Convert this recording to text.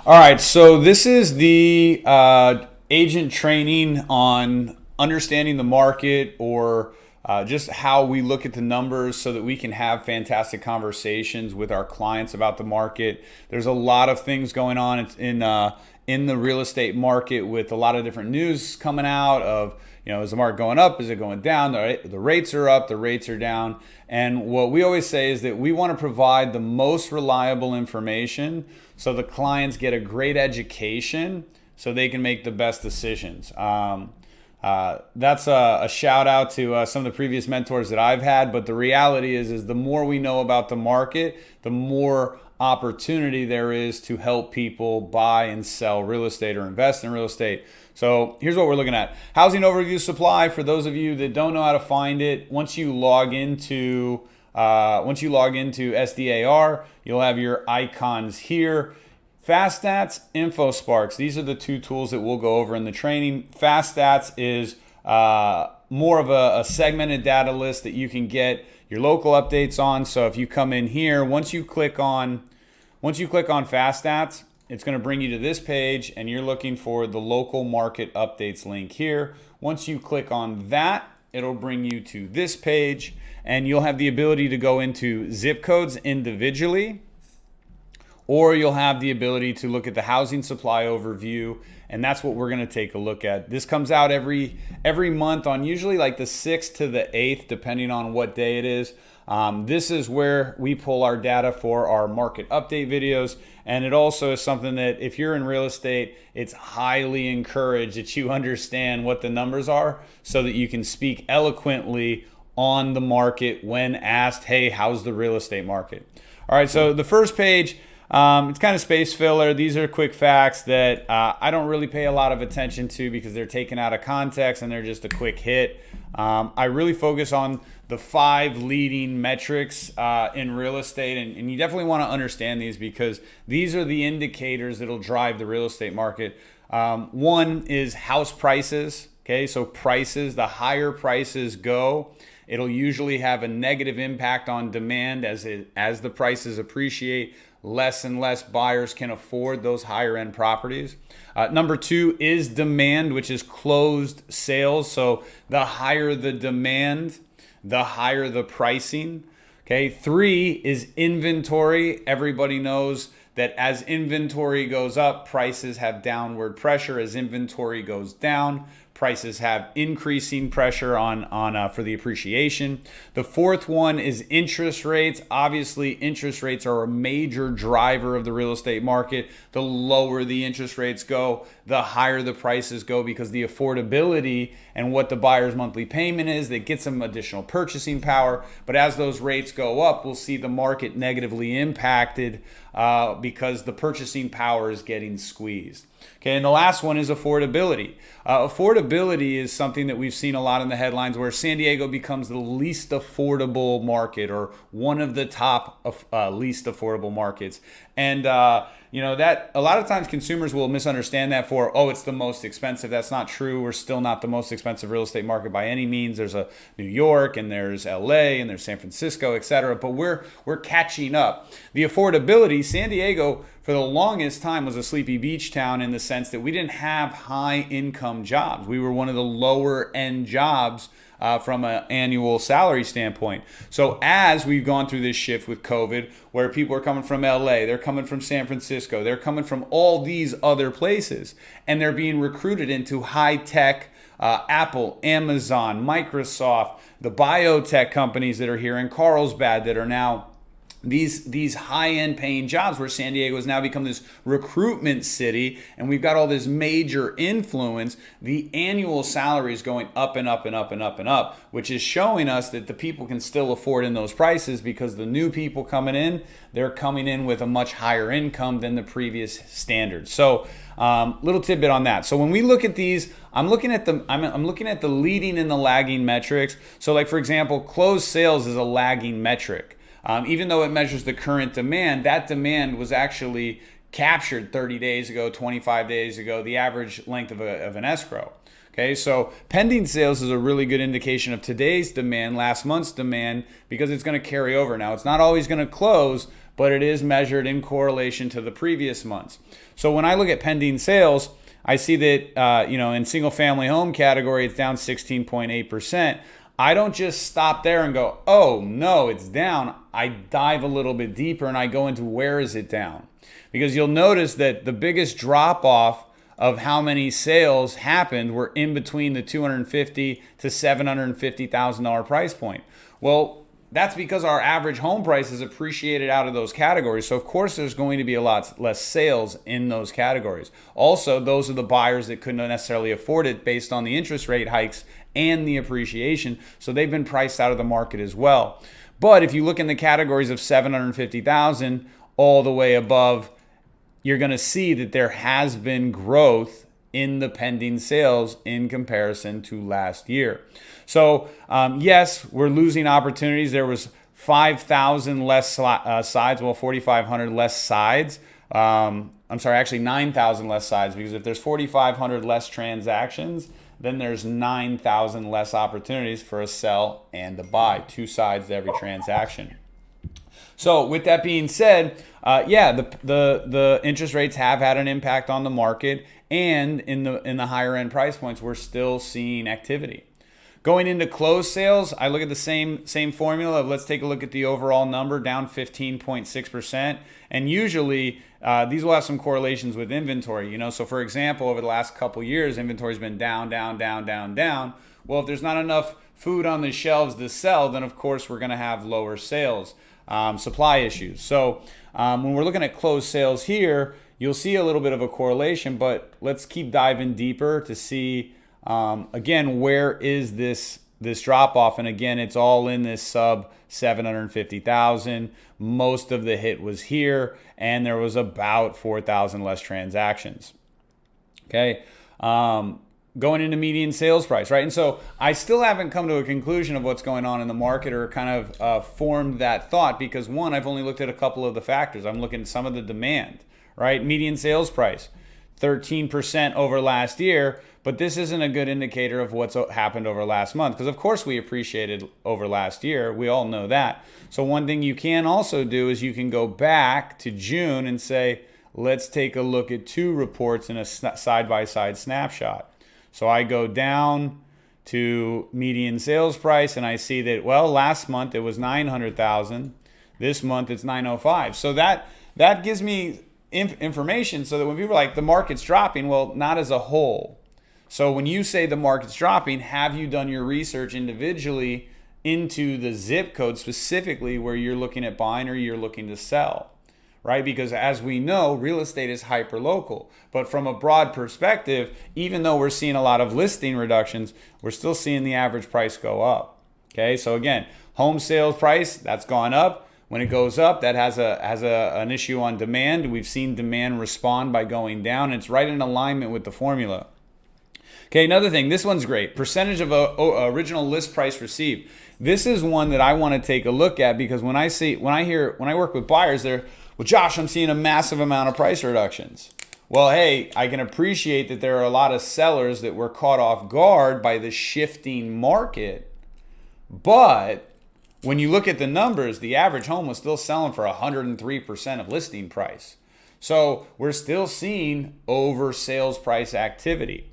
All right, so this is the agent training on understanding the market or just how we look at the numbers so that we can have fantastic conversations with our clients about the market. There's a lot of things going on in the real estate market with a lot of different news coming out of, is the market going up? Is it going down? The rates are up, the rates are down. And what we always say is that we want to provide the most reliable information so the clients get a great education so they can make the best decisions. That's a shout out to some of the previous mentors that I've had. But the reality is the more we know about the market, the more opportunity there is to help people buy and sell real estate or invest in real estate. So here's what we're looking at. Housing overview supply. For those of you that don't know how to find it, once you log into SDAR, you'll have your icons here. Fast Stats, InfoSparks. These are the two tools that we'll go over in the training. Fast Stats is more of a segmented data list that you can get your local updates on. So if you come in here, once you click on Fast Stats, it's going to bring you to this page and you're looking for the local market updates link here. Once you click on that, it'll bring you to this page and you'll have the ability to go into zip codes individually, or you'll have the ability to look at the housing supply overview, and that's what we're going to take a look at. This comes out every month on usually like the 6th to the 8th, depending on what day it is. This is where we pull our data for our market update videos, and it also is something that if you're in real estate, it's highly encouraged that you understand what the numbers are so that you can speak eloquently on the market when asked, hey, how's the real estate market? All right, so the first page, it's kind of space filler. These are quick facts that I don't really pay a lot of attention to because they're taken out of context and they're just a quick hit. I really focus on the 5 leading metrics in real estate, and you definitely want to understand these because these are the indicators that'll drive the real estate market. One is house prices. Okay, so prices, the higher prices go, it'll usually have a negative impact on demand as the prices appreciate. Less and less buyers can afford those higher end properties. Number 2 is demand, which is closed sales. So the higher the demand, the higher the pricing. Okay. 3 is inventory. Everybody knows that as inventory goes up, prices have downward pressure. As inventory goes down, prices have increasing pressure on for the appreciation. The 4th one is interest rates. Obviously, interest rates are a major driver of the real estate market. The lower the interest rates go, the higher the prices go because the affordability and what the buyer's monthly payment is, that gets them additional purchasing power. But as those rates go up, we'll see the market negatively impacted because the purchasing power is getting squeezed. Okay, and the last one is affordability. Affordability is something that we've seen a lot in the headlines where San Diego becomes the least affordable market or one of the top least affordable markets. And that a lot of times consumers will misunderstand that for, oh, it's the most expensive. That's not true. We're still not the most expensive real estate market by any means. There's a New York and there's LA and there's San Francisco, et cetera. But we're catching up. The affordability, San Diego for the longest time was a sleepy beach town in the sense that we didn't have high income jobs. We were one of the lower end jobs from an annual salary standpoint. So as we've gone through this shift with COVID, where people are coming from LA, they're coming from San Francisco, they're coming from all these other places, and they're being recruited into high tech, Apple, Amazon, Microsoft, the biotech companies that are here in Carlsbad that are now these high-end paying jobs, where San Diego has now become this recruitment city and we've got all this major influence. The annual salary is going up and up and up and up and up, which is showing us that the people can still afford in those prices because the new people coming in, they're coming in with a much higher income than the previous standards. So little tidbit on that. So when we look at these, I'm looking at the leading and the lagging metrics. So like, for example, closed sales is a lagging metric. Even though it measures the current demand, that demand was actually captured 30 days ago, 25 days ago, the average length of an escrow. Okay, so pending sales is a really good indication of today's demand, last month's demand, because it's going to carry over. Now, it's not always going to close, but it is measured in correlation to the previous months. So when I look at pending sales, I see that in single family home category, it's down 16.8%. I don't just stop there and go, oh no, it's down. I dive a little bit deeper and I go into where is it down? Because you'll notice that the biggest drop off of how many sales happened were in between the $250,000 to $750,000 price point. Well, that's because our average home price is appreciated out of those categories. So of course there's going to be a lot less sales in those categories. Also, those are the buyers that couldn't necessarily afford it based on the interest rate hikes and the appreciation. So they've been priced out of the market as well. But if you look in the categories of 750,000 all the way above, you're going to see that there has been growth in the pending sales in comparison to last year. So yes, we're losing opportunities. There was 5,000 less sides, 4,500 less sides. Actually 9,000 less sides, because if there's 4,500 less transactions, then there's 9,000 less opportunities for a sell and a buy, 2 sides to every transaction. So with that being said, the interest rates have had an impact on the market, and in the higher end price points, we're still seeing activity. Going into closed sales, I look at the same formula of, let's take a look at the overall number, down 15.6%. And usually these will have some correlations with inventory. So for example, over the last couple years, inventory's been down. Well, if there's not enough food on the shelves to sell, then of course we're going to have lower sales, supply issues. So when we're looking at closed sales here, you'll see a little bit of a correlation, but let's keep diving deeper to see again, where is this drop off? And again, it's all in this sub 750,000. Most of the hit was here, and there was about 4,000 less transactions. Okay. Going into median sales price, right? And so I still haven't come to a conclusion of what's going on in the market, or kind of formed that thought, because one, I've only looked at a couple of the factors. I'm looking at some of the demand, right? Median sales price, 13% over last year, but this isn't a good indicator of what's happened over last month, because of course we appreciated over last year. We all know that. So one thing you can also do is you can go back to June and say, let's take a look at 2 reports in a side-by-side snapshot. So I go down to median sales price and I see that, well, last month it was 900,000. This month it's 905. So that gives me information, so that when people are like, the market's dropping, well, not as a whole. So when you say the market's dropping, have you done your research individually into the zip code specifically where you're looking at buying or you're looking to sell, right? Because as we know, real estate is hyper-local. But from a broad perspective, even though we're seeing a lot of listing reductions, we're still seeing the average price go up. Okay, so again, home sales price, that's gone up. When it goes up, that has an issue on demand. We've seen demand respond by going down. It's right in alignment with the formula. Okay, another thing, this one's great. Percentage of original list price received. This is one that I want to take a look at, because when I work with buyers, they're, well, Josh, I'm seeing a massive amount of price reductions. Well, hey, I can appreciate that there are a lot of sellers that were caught off guard by the shifting market, but when you look at the numbers, the average home was still selling for 103% of listing price. So we're still seeing over sales price activity.